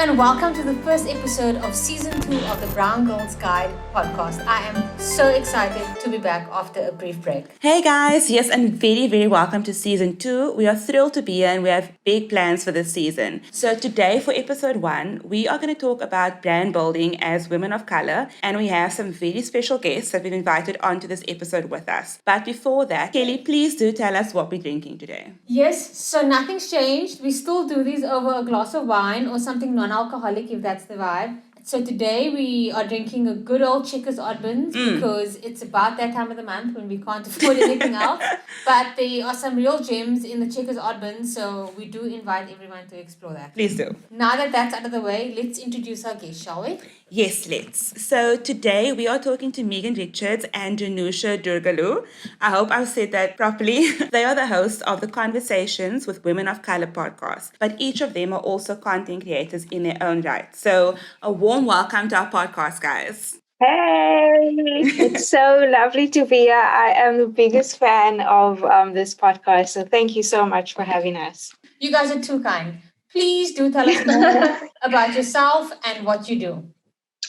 and welcome to the first episode of season 2 of the Brown Girls Guide podcast. I am so excited to be back after a brief break. Hey guys, yes, and very welcome to season 2. We are thrilled to be here and we have big plans for this season. So today for episode 1, we are going to talk about brand building as women of color, and we have some very special guests that we've invited onto this episode with us. But before that, Kelly, please do tell us what we're drinking today. Yes, so nothing's changed. We still do these over a glass of wine or something non-alcoholic if that's the vibe. So today we are drinking a good old Checkers Oddbins because it's about that time of the month when we can't afford anything else. But there are some real gems in the Checkers Oddbins, so we do invite everyone to explore that. Please do. Now that that's out of the way, let's introduce our guests, shall we? Yes, let's. So today we are talking to Megan Richards and Danusha Durgalu. I hope I've said that properly. They are the hosts of the Conversations with Women of Color podcast, but each of them are also content creators in their own right. So a warm welcome to our podcast, guys. Hey, it's so lovely to be here. I am the biggest fan of this podcast, so thank you so much for having us. You guys are too kind. Please do tell us more about yourself and what you do.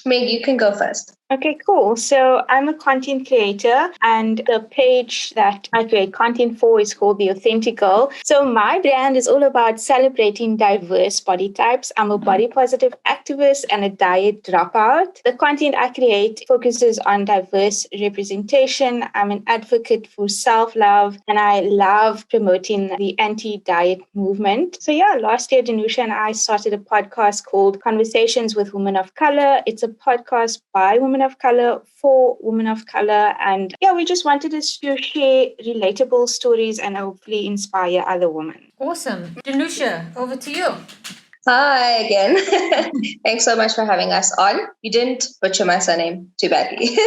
Meg, you can go first. Okay, cool. So I'm a content creator, and the page that I create content for is called The Authentic Girl. So my brand is all about celebrating diverse body types. I'm a body positive activist and a diet dropout. The content I create focuses on diverse representation. I'm an advocate for self-love, and I love promoting the anti-diet movement. So yeah, last year, Danusha and I started a podcast called Conversations with Women of Color. It's a podcast by women of color for women of color, and yeah, we just wanted to share relatable stories and hopefully inspire other women. Awesome. Danusha, over to you. Hi again. Thanks so much for having us on. You didn't butcher my surname too badly.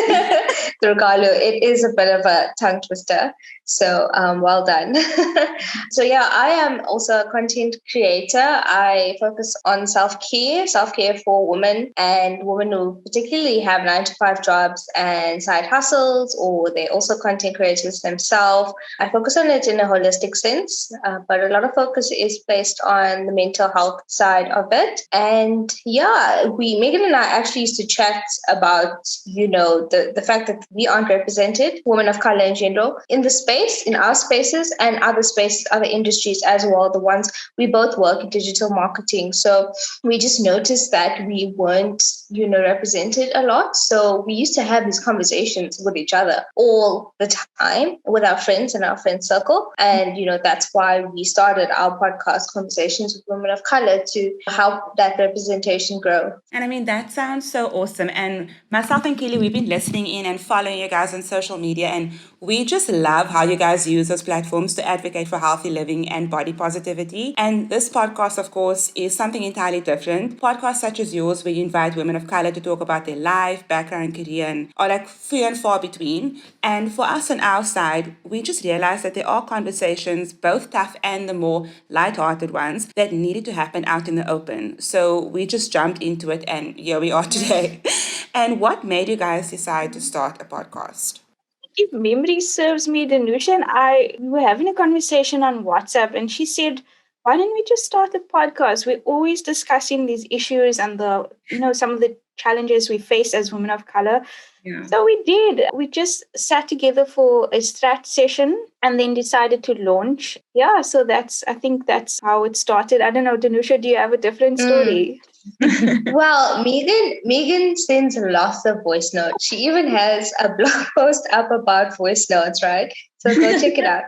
Durgalu, it is a bit of a tongue twister. So well done. So yeah, I am also a content creator. I focus on self-care for women and women who particularly have 9-to-5 jobs and side hustles, or they're also content creators themselves. I focus on it in a holistic sense, but a lot of focus is based on the mental health side of it. And yeah, Megan and I actually used to chat about, the fact that we aren't represented, women of color in general, in the space, in our spaces and other spaces, other industries as well, the ones we both work in digital marketing. So we just noticed that we weren't, represented a lot. So we used to have these conversations with each other all the time with our friends and our friend circle. And, that's why we started our podcast, Conversations with Women of Color, to help that representation grow. And I mean, that sounds so awesome. And myself and Kelly, we've been listening in and following you guys on social media, and we just love how you guys use those platforms to advocate for healthy living and body positivity. And this podcast, of course, is something entirely different. Podcasts such as yours, where you invite women of color to talk about their life, background, career, and are like few and far between. And for us on our side, we just realized that there are conversations, both tough and the more lighthearted ones, that needed to happen out in the open. So we just jumped into it, and here we are today. And what made you guys decide to start a podcast? If memory serves me, Danusha and we were having a conversation on WhatsApp, and she said, why don't we just start a podcast? We're always discussing these issues and some of the challenges we face as women of color. Yeah. So we did. We just sat together for a strat session and then decided to launch. Yeah, so I think that's how it started. I don't know, Danusha, do you have a different story? Well, Megan sends lots of voice notes. She even has a blog post up about voice notes, right? So go check it out.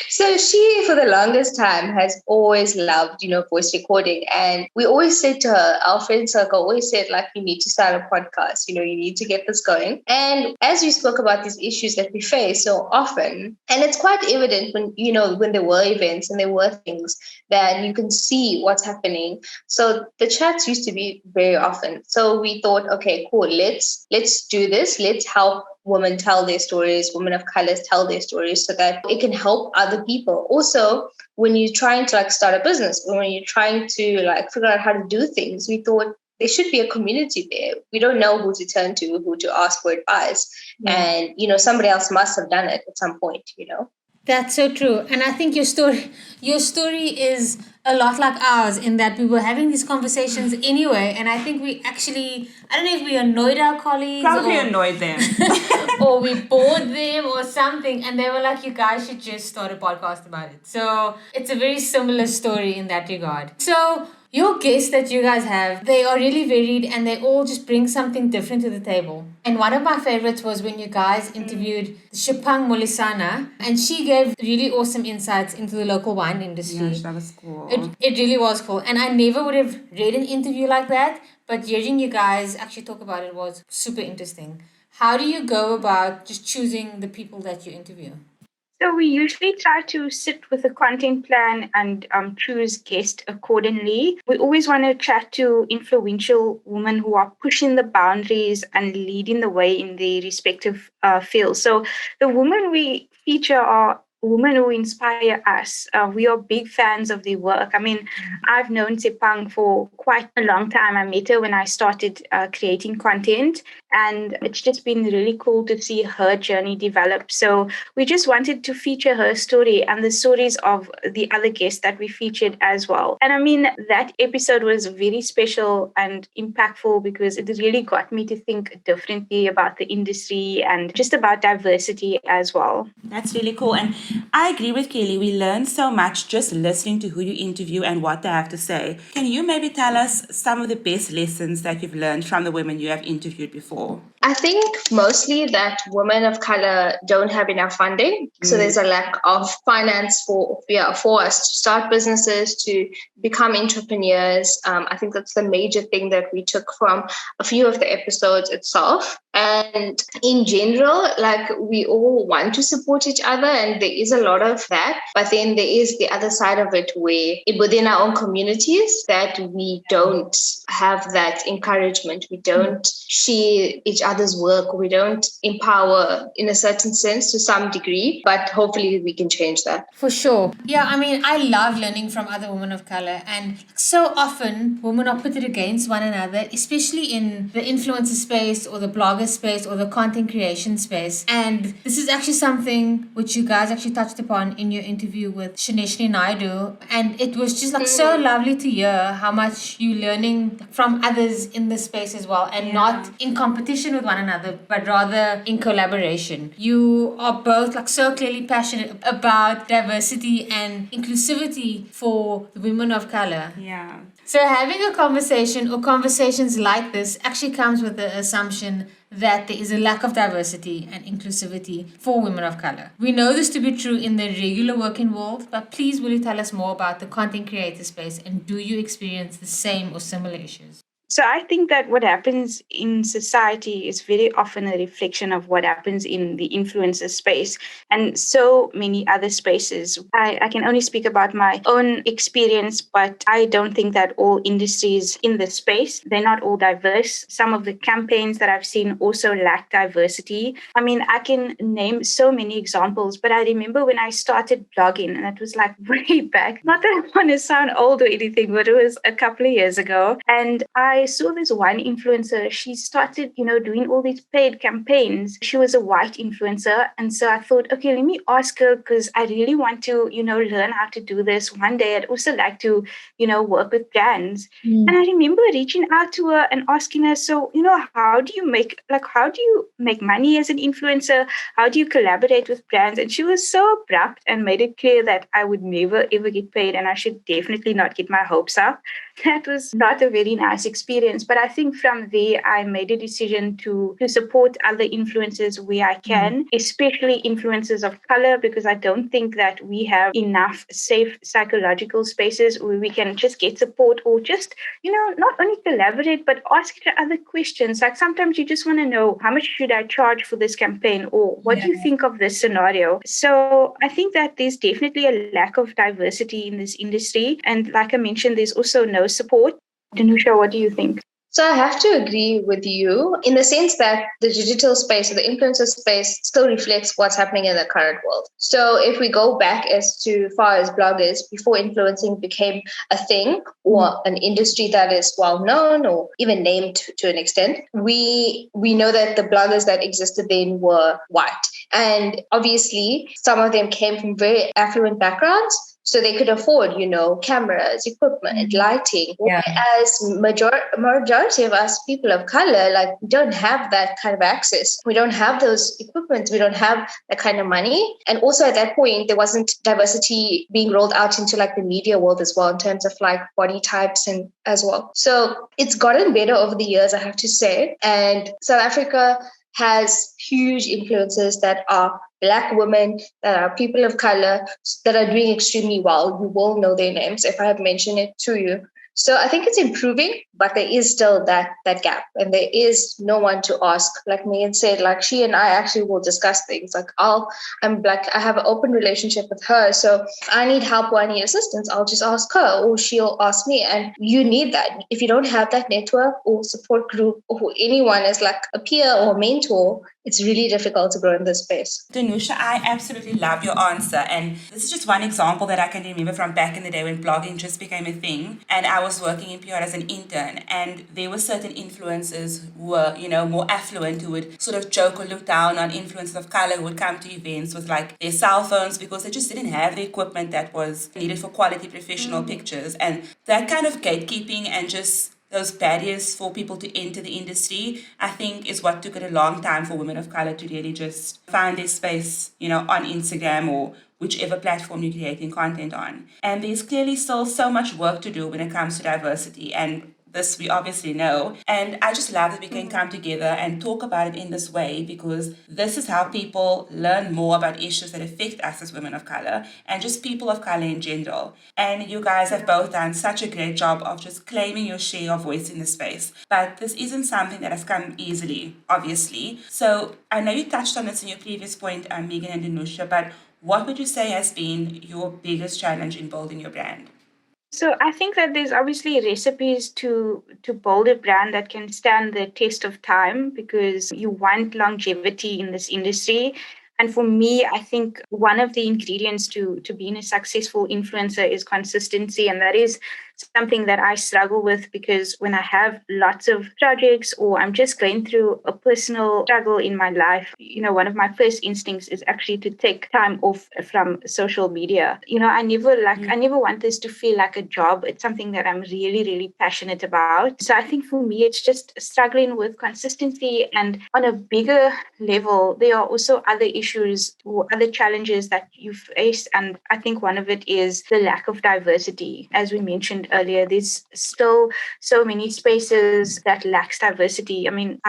So she, for the longest time, has always loved, voice recording. And we always said to her, our friend circle always said, you need to start a podcast, you need to get this going. And as we spoke about these issues that we face so often, and it's quite evident when there were events and there were things that you can see what's happening. So the chats used to be very often. So we thought, okay, cool, let's do this. Let's help women tell their stories, women of colors tell their stories, so that it can help other people. Also, when you're trying to start a business, when you're trying to figure out how to do things, we thought there should be a community there. We don't know who to turn to, who to ask for advice. Yeah. And, somebody else must have done it at some point, That's so true. And I think your story is a lot like ours in that we were having these conversations anyway. And I think we actually, I don't know if we annoyed our colleagues Probably or, annoyed them. or we bored them or something. And they were like, you guys should just start a podcast about it. So it's a very similar story in that regard. So your guests that you guys have, they are really varied and they all just bring something different to the table. And one of my favorites was when you guys interviewed Shipang Molisana, and she gave really awesome insights into the local wine industry. Yes, that was cool. It really was cool. And I never would have read an interview like that, but hearing you guys actually talk about it was super interesting. How do you go about just choosing the people that you interview? So we usually try to sit with a content plan and choose guests accordingly. We always want to chat to influential women who are pushing the boundaries and leading the way in their respective fields. So the women we feature are women who inspire us. We are big fans of their work. I mean, I've known Sepang for quite a long time. I met her when I started creating content, and it's just been really cool to see her journey develop. So we just wanted to feature her story and the stories of the other guests that we featured as well. And I mean, that episode was very special and impactful because it really got me to think differently about the industry and just about diversity as well. That's really cool. And I agree with Kelly. We learn so much just listening to who you interview and what they have to say. Can you maybe tell us some of the best lessons that you've learned from the women you have interviewed before? I think mostly that women of color don't have enough funding. So there's a lack of finance for us to start businesses, to become entrepreneurs. I think that's the major thing that we took from a few of the episodes itself. And in general, like, we all want to support each other, and there is a lot of that. But then there is the other side of it where within our own communities that we don't have that encouragement. We don't share each other's work. We don't empower in a certain sense to some degree, but hopefully we can change that. For sure. Yeah, I mean, I love learning from other women of color, and so often women are pitted against one another, especially in the influencer space or the blogger space or the content creation space. And this is actually something which you guys actually touched upon in your interview with Shaneshni Naidu. And it was just like so lovely to hear how much you're learning from others in this space as well, and not in competition with one another, but rather in collaboration. You are both like so clearly passionate about diversity and inclusivity for the women of color. Yeah. So having a conversation or conversations like this actually comes with the assumption that there is a lack of diversity and inclusivity for women of color. We know this to be true in the regular working world, but please will you tell us more about the content creator space, and do you experience the same or similar issues? So I think that what happens in society is very often a reflection of what happens in the influencer space and so many other spaces. I can only speak about my own experience, but I don't think that all industries in this space, they're not all diverse. Some of the campaigns that I've seen also lack diversity. I mean, I can name so many examples, but I remember when I started blogging, and it was like way back. Not that I want to sound old or anything, but it was a couple of years ago. And I saw this one influencer. She started, doing all these paid campaigns. She was a white influencer. And so I thought, okay, let me ask her, because I really want to, learn how to do this. One day I'd also like to, work with brands. And I remember reaching out to her and asking her, so, how do you make money as an influencer? How do you collaborate with brands? And she was so abrupt and made it clear that I would never, ever get paid, and I should definitely not get my hopes up. That was not a very nice experience. But I think from there, I made a decision to support other influencers where I can, especially influencers of color, because I don't think that we have enough safe psychological spaces where we can just get support or just, not only collaborate, but ask each other questions. Like sometimes you just want to know, how much should I charge for this campaign? Or what do you think of this scenario? So I think that there's definitely a lack of diversity in this industry. And like I mentioned, there's also no support. Danusha, what do you think? So I have to agree with you in the sense that the digital space or the influencer space still reflects what's happening in the current world. So if we go back as to far as bloggers, before influencing became a thing or an industry that is well known or even named to an extent, we know that the bloggers that existed then were white. And obviously, some of them came from very affluent backgrounds. So they could afford, cameras, equipment, lighting. Yeah. Whereas majority of us people of color, like, don't have that kind of access. We don't have those equipments. We don't have that kind of money. And also at that point, there wasn't diversity being rolled out into like the media world as well in terms of like body types and as well. So it's gotten better over the years, I have to say. And South Africa has huge influences that are Black women, that are people of color, that are doing extremely well. You will know their names if I have mentioned it to you. So I think it's improving, but there is still that gap, and there is no one to ask. Like Megan said, like she and I actually will discuss things. Like I'm Black, I have an open relationship with her, so I need help or I need assistance, I'll just ask her, or she'll ask me. And you need that. If you don't have that network or support group or anyone as like a peer or mentor, it's really difficult to grow in this space. Danusha, I absolutely love your answer. And this is just one example that I can remember from back in the day when blogging just became a thing. And I was working in PR as an intern. And there were certain influencers who were, more affluent, who would sort of joke or look down on influencers of color who would come to events with like their cell phones because they just didn't have the equipment that was needed for quality professional pictures. And that kind of gatekeeping and just those barriers for people to enter the industry, I think, is what took it a long time for women of color to really just find their space, on Instagram or whichever platform you're creating content on. And there's clearly still so much work to do when it comes to diversity, and this we obviously know. And I just love that we can come together and talk about it in this way, because this is how people learn more about issues that affect us as women of color and just people of color in general. And you guys have both done such a great job of just claiming your share of voice in the space. But this isn't something that has come easily, obviously. So I know you touched on this in your previous point, Megan and Danusha, but what would you say has been your biggest challenge in building your brand? So I think that there's obviously recipes to build a brand that can stand the test of time, because you want longevity in this industry. And for me, I think one of the ingredients to being a successful influencer is consistency. And that is something that I struggle with, because when I have lots of projects or I'm just going through a personal struggle in my life, one of my first instincts is actually to take time off from social media. I never want this to feel like a job. It's something that I'm really, really passionate about. So I think for me, it's just struggling with consistency. And on a bigger level, there are also other issues or other challenges that you face. And I think one of it is the lack of diversity. As we mentioned earlier, there's still so many spaces that lacks diversity. I mean,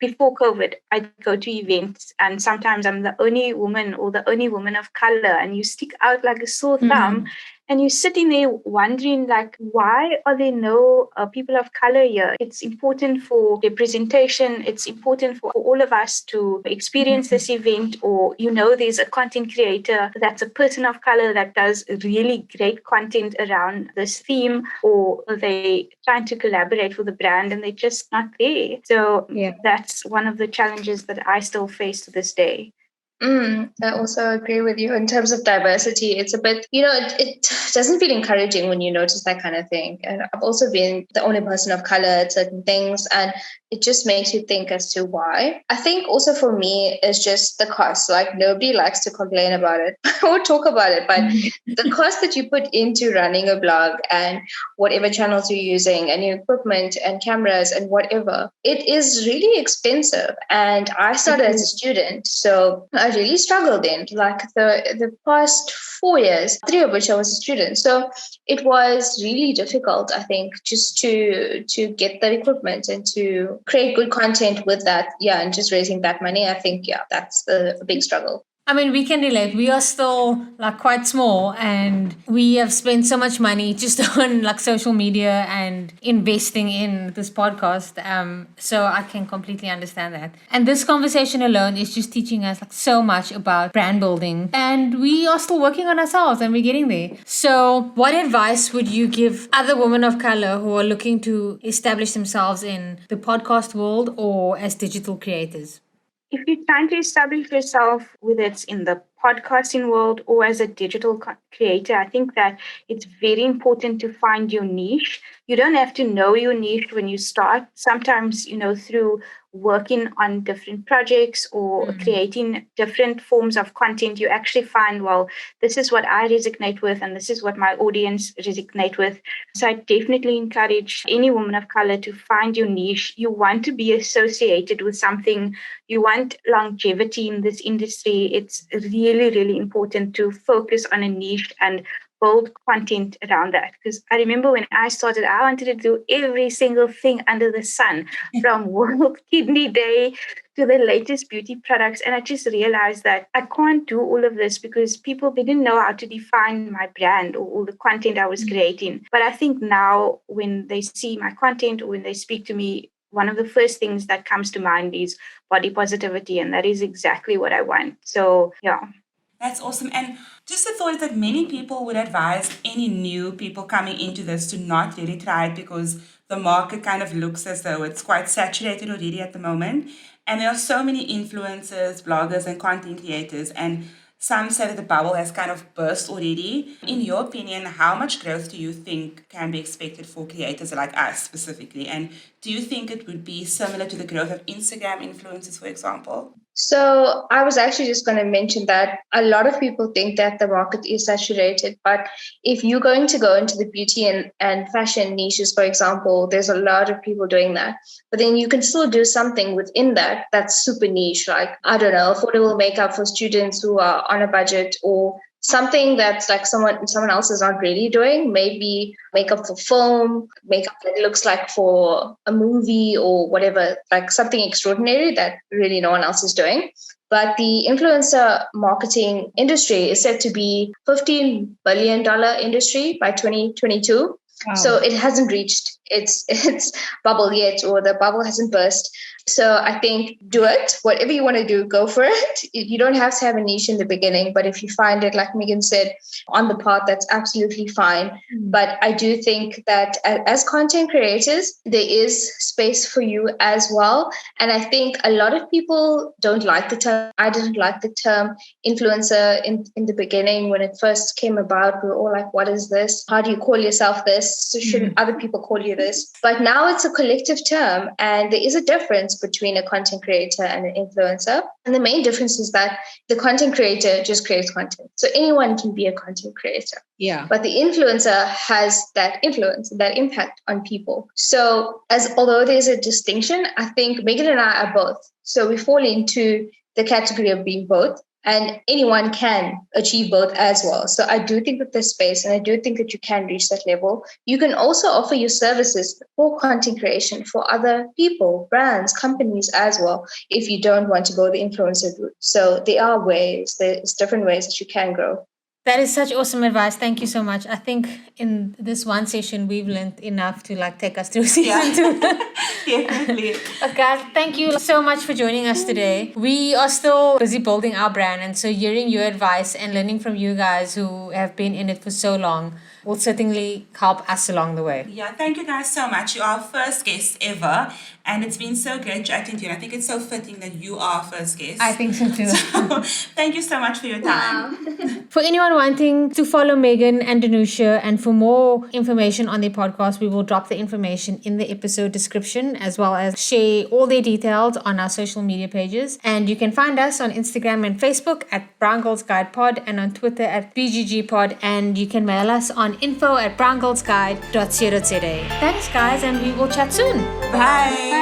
before COVID, I'd go to events and sometimes I'm the only woman or the only woman of color, and you stick out like a sore thumb. And you're sitting there wondering, like, why are there no people of color here? It's important for representation. It's important for all of us to experience this event. Or, there's a content creator that's a person of color that does really great content around this theme, or they trying to collaborate with the brand and they're just not there. So that's one of the challenges that I still face to this day. I also agree with you in terms of diversity. It's a bit, it doesn't feel encouraging when you notice that kind of thing. And I've also been the only person of color at certain things, and it just makes you think as to why. I think also for me, it's just the cost. Like, nobody likes to complain about it or talk about it, but the cost that you put into running a blog and whatever channels you're using and your equipment and cameras and whatever, it is really expensive. And I started as a student, so I really struggled in like the past 4 years, 3 of which I was a student. So it was really difficult, I think, just to get the equipment and to create good content with that. Yeah, and just raising that money, I think, that's a big struggle. I mean, we can relate. We are still like quite small, and we have spent so much money just on like social media and investing in this podcast. So I can completely understand that. And this conversation alone is just teaching us like so much about brand building, and we are still working on ourselves and we're getting there. So what advice would you give other women of color who are looking to establish themselves in the podcast world or as digital creators? If you're trying to establish yourself, whether it's in the podcasting world or as a digital creator, I think that it's very important to find your niche. You don't have to know your niche when you start. Sometimes, through working on different projects or creating different forms of content, you actually find, well, this is what I resonate with and this is what my audience resonate with. So I definitely encourage any woman of color to find your niche. You want to be associated with something. You want longevity in this industry. It's really, really important to focus on a niche and build content around that. Because I remember when I started, I wanted to do every single thing under the sun, from World Kidney Day to the latest beauty products. And I just realized that I can't do all of this because people didn't know how to define my brand or all the content I was creating. But I think now when they see my content or when they speak to me, one of the first things that comes to mind is body positivity. And that is exactly what I want. So, yeah. That's awesome. And just the thought that many people would advise any new people coming into this to not really try it because the market kind of looks as though it's quite saturated already at the moment. And there are so many influencers, bloggers, and content creators. And some say that the bubble has kind of burst already. In your opinion, how much growth do you think can be expected for creators like us specifically? And do you think it would be similar to the growth of Instagram influencers, for example? So I was actually just going to mention that a lot of people think that the market is saturated, but if you're going to go into the beauty and fashion niches, for example, there's a lot of people doing that. But then you can still do something within that that's super niche, like, I don't know, affordable makeup for students who are on a budget, or something that's like someone else is not really doing, maybe makeup for film, makeup that looks like for a movie or whatever, like something extraordinary that really no one else is doing. But the influencer marketing industry is said to be $15 billion industry by 2022. Wow. So it hasn't reached its bubble yet, or the bubble hasn't burst. So I think do it. Whatever you want to do, go for it. You don't have to have a niche in the beginning, but if you find it, like Megan said, on the path, that's absolutely fine. But I do think that as content creators, there is space for you as well. And I think a lot of people don't like the term. I didn't like the term influencer in the beginning when it first came about. We were all like, what is this? How do you call yourself this? So shouldn't other people call you this? But now it's a collective term, and there is a difference between a content creator and an influencer. And the main difference is that the content creator just creates content. So anyone can be a content creator. Yeah. But the influencer has that influence, that impact on people. So although there's a distinction, I think Megan and I are both. So we fall into the category of being both. And anyone can achieve both as well. So I do think that there's space, and I do think that you can reach that level. You can also offer your services for content creation for other people, brands, companies as well, if you don't want to go the influencer route. So there's different ways that you can grow. That is such awesome advice. Thank you so much. I think in this one session, we've learned enough to take us through season 2. Definitely. Guys, thank you so much for joining us today. We are still busy building our brand, and so hearing your advice and learning from you guys who have been in it for so long will certainly help us along the way. Yeah, thank you guys so much. You are our first guest ever, and it's been so great chatting to you. I think it's so fitting that you are our first guest. I think so too. So, thank you so much for your time. For anyone wanting to follow Megan and Danusha, and for more information on their podcast, we will drop the information in the episode description, as well as share all their details on our social media pages. And you can find us on Instagram and Facebook at Brown Girls Guide Pod, and on Twitter at BGG Pod. And you can mail us on info@browngirlsguide.co.za. Thanks guys, and we will chat soon. Bye.